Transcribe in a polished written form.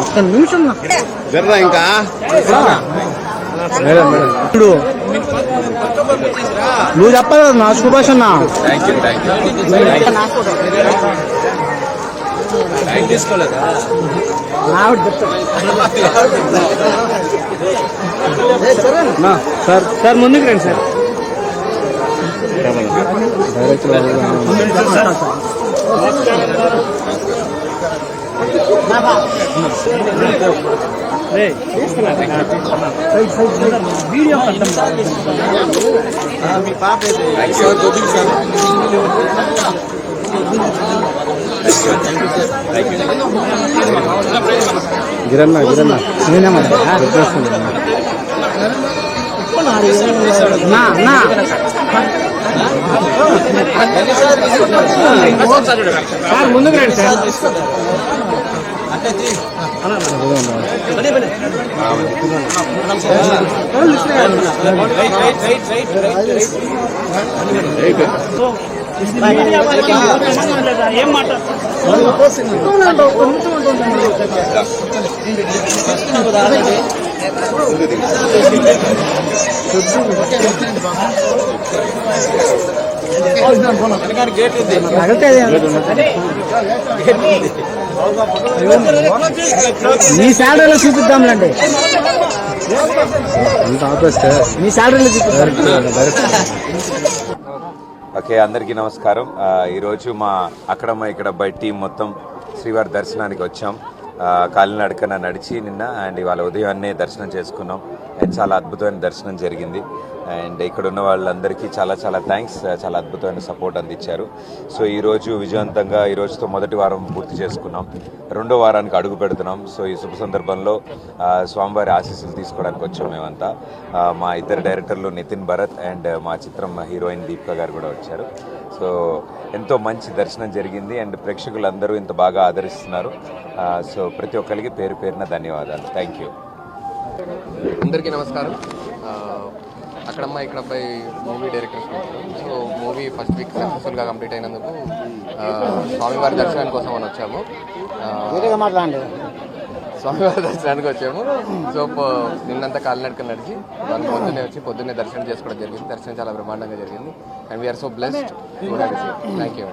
ఒక్క నిమిషం ఇంకా నువ్వు చెప్పాలి నా సుభాష్ అన్న. సార్ సార్ ముందుకు రండి సార్. వీడియో గిరన్న గిరన్న సార్ ముందుకు రండి సార్. ఏం మాట మీ శాలరీలో చూపిద్దాంలేండి. మీ శాలరీలో చూపిద్దాం. ఓకే, అందరికీ నమస్కారం. ఈరోజు మా అక్కడమ్మ ఇక్కడ బయట టీం మొత్తం శ్రీవారి దర్శనానికి వచ్చాం. కాలినడకన నడిచి నిన్న అండ్ ఇవాళ ఉదయాన్నే దర్శనం చేసుకున్నాం. అండ్ చాలా అద్భుతమైన దర్శనం జరిగింది. అండ్ ఇక్కడ ఉన్న వాళ్ళందరికీ చాలా చాలా థ్యాంక్స్. చాలా అద్భుతమైన సపోర్ట్ అందించారు. సో ఈరోజు విజయవంతంగా ఈరోజుతో మొదటి వారం పూర్తి చేసుకున్నాం. రెండో వారానికి అడుగు పెడుతున్నాం. సో ఈ శుభ సందర్భంలో స్వామివారి ఆశీస్సులు తీసుకోవడానికి వచ్చాం మేమంతా. మా ఇద్దరు డైరెక్టర్లు నితిన్ భరత్ అండ్ మా చిత్రం హీరోయిన్ దీపిక గారు కూడా వచ్చారు. సో ఎంతో మంచి దర్శనం జరిగింది అండ్ ప్రేక్షకులందరూ ఇంత బాగా ఆదరిస్తున్నారు. సో ప్రతి ఒక్కరికి పేరు పేరున ధన్యవాదాలు. Thank you. అందరికీ నమస్కారం. అక్కడమ్మ ఇక్కడ అబ్బాయి movie directors. So movie first week సక్సెస్ఫుల్గా కంప్లీట్ అయినందుకు స్వామివారి దర్శనానికి కోసం అని వచ్చాము. స్వామివారి దర్శనానికి వచ్చాము. సో నిన్నంతా కాలినడక నడిచి వాళ్ళు పొద్దున్నే వచ్చి పొద్దున్నే దర్శనం చేసుకోవడం జరిగింది. దర్శనం చాలా బ్రహ్మాండంగా జరిగింది. And we are so blessed. Thank you.